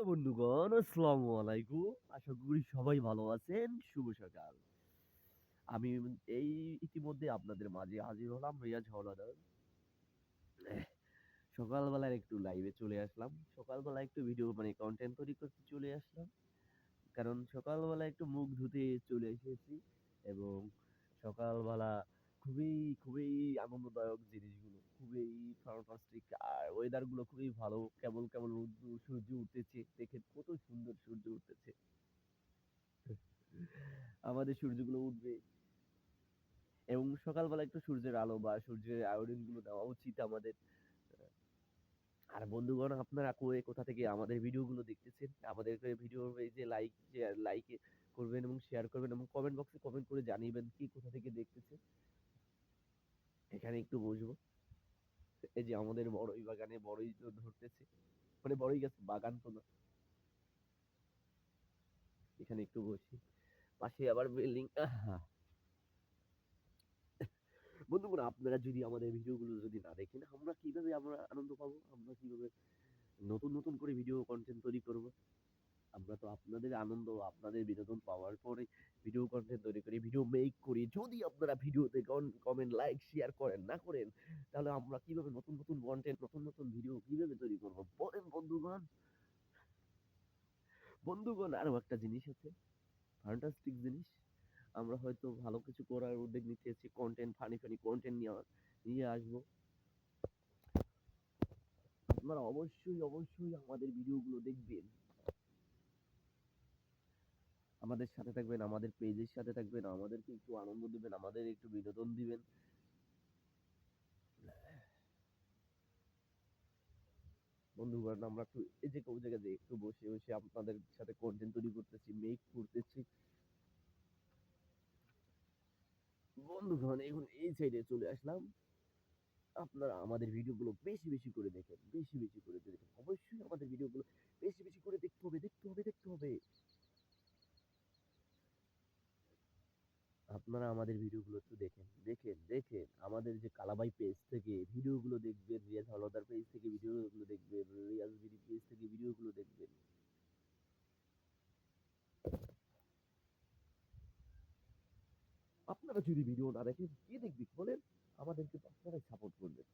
তো বন্ধুগণ, আসসালামু আলাইকুম। আশা করি সবাই ভালো আছেন। শুভ সকাল। আমি এই ইতিমধ্যে আপনাদের মাঝে হাজির হলাম, রিয়াজ হাওলাদার। সকালবেলায় একটু লাইভে চলে আসলাম। সকালবেলা একটু ভিডিও কনটেন্ট তৈরি করতে চলে আসলাম। কারণ সকালবেলা একটু মুখ ধুতে চলে এসেছি এবং সকালবেলা খুবই, খুবই আনন্দদায়ক জিনিসগুলো। খুবই ফ্যান্টাস্টিক আর ওয়েদার গুলো খুবই ভালো। কেবল, কেবল রোদ্দুর সূর্য উঠতেছে। দেখেন কত সুন্দর সূর্য উঠতেছে। আমাদের সূর্যগুলো উঠবে এবং সকালবেলা একটু সূর্যের আলো বা সূর্যের আয়োডিন গুলো দেওয়া উচিত আমাদের। আর বন্ধুগণ, আপনারা কোথা থেকে আমাদের ভিডিও গুলো দেখতেছেন? আমাদেরকে ভিডিও এই যে লাইক করবেন এবং শেয়ার করবেন এবং কমেন্ট বক্সে কমেন্ট করে জানিয়েবেন কি কোথা থেকে দেখতেছেন। এখানে একটু বসবো। এই যে আমাদের বড়ই বাগানে বড়ই তো ধরতেছে, মানে বড়ই গাছ বাগান তো না। এখানে একটু বসি, পাশে আবার বিল্ডিং। বন্ধুগণ, আপনারা যদি আমাদের ভিডিওগুলো যদি না দেখেন, আমরা কিভাবে আনন্দ পাবো? আমরা কিভাবে নতুন নতুন করে ভিডিও কন্টেন্ট তৈরি করব? আমরা তো আপনাদের আনন্দ, আপনাদের বিনোদন পাওয়ার পরে ভিডিও কন্টেন্ট তৈরি করি, ভিডিও মেক করি। যদি আপনারা ভিডিওতে কমেন্ট, লাইক, শেয়ার করেন না করেন, তাহলে আমরা কিভাবে নতুন নতুন কন্টেন্ট, নতুন নতুন ভিডিও কিভাবে তৈরি করব? বলেন বন্ধুগণ। বন্ধুগণ, আরো একটা জিনিস আছে, ফ্যান্টাস্টিক জিনিস। আমরা হয়তো ভালো কিছু করার উদ্যোগ নিতেছি, কন্টেন্ট, ফানি ফানি কন্টেন্ট নিয়ে আসবো। আপনারা অবশ্যই অবশ্যই আমাদের ভিডিওগুলো দেখবেন, আমাদের সাথে থাকবেন, আমাদের পেজের সাথে থাকবেন, আমাদেরকে একটু আনন্দ দিবেন, আমাদের একটু বিনোদন দিবেন। বন্ধুগণ, আমরা একটু এই যে কোন জায়গায় যে একটু বসে বসে আপনাদের সাথে কন্টেন্ট তৈরি করতেছি, মেক করতেছি। বন্ধুগণ, এখন এই সাইডে চলে আসলাম। আপনারা আমাদের ভিডিওগুলো বেশি বেশি করে দেখেন, বেশি বেশি করে দেখেন। অবশ্যই আমাদের ভিডিওগুলো বেশি বেশি করে দেখতে হবে, দেখতে হবে, দেখতে হবে। আপনারা আমাদের ভিডিওগুলো একটু দেখেন, দেখেন, দেখেন। আমাদের যে কালাবাই পেজ থেকে ভিডিওগুলো দেখবেন, রিয়াজ হলদার পেজ থেকে ভিডিওগুলো দেখবেন, রিয়াজ বিডি পেজ থেকে ভিডিওগুলো দেখবেন। আপনারা যদি ভিডিও না দেখেন, কে দেখবে বলেন? আমাদেরকে তো আপনারাই সাপোর্ট করবেন।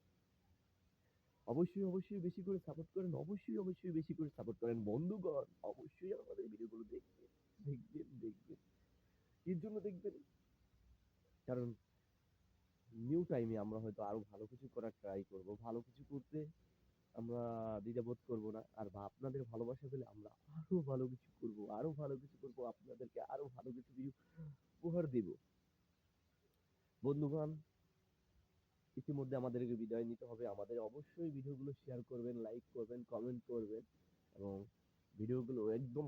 অবশ্যই, অবশ্যই বেশি করে সাপোর্ট করেন। অবশ্যই, অবশ্যই বেশি করে সাপোর্ট করেন। বন্ধুগণ, অবশ্যই আমাদের ভিডিওগুলো দেখবেন, দেখবেন, দেখবেন। এর জন্য দেখবেন, কারণ নিউ টাইমে আমরা হয়তো আরো ভালো কিছু করার ট্রাই করব। ভালো কিছু করতে আমরা দ্বিধাবোধ করব না। আর আপনাদের ভালোবাসা পেলে আমরা আরো ভালো কিছু করব, আরো ভালো কিছু করব। আপনাদেরকে আরো ভালো কিছু ভিডিও উপহার দিব। বন্ধুগণ, ইতিমধ্যে আমাদেরকে বিদায় নিতে হবে। আমাদের অবশ্যই ভিডিওগুলো শেয়ার করবেন, লাইক করবেন, কমেন্ট করবেন এবং ভিডিওগুলো একদম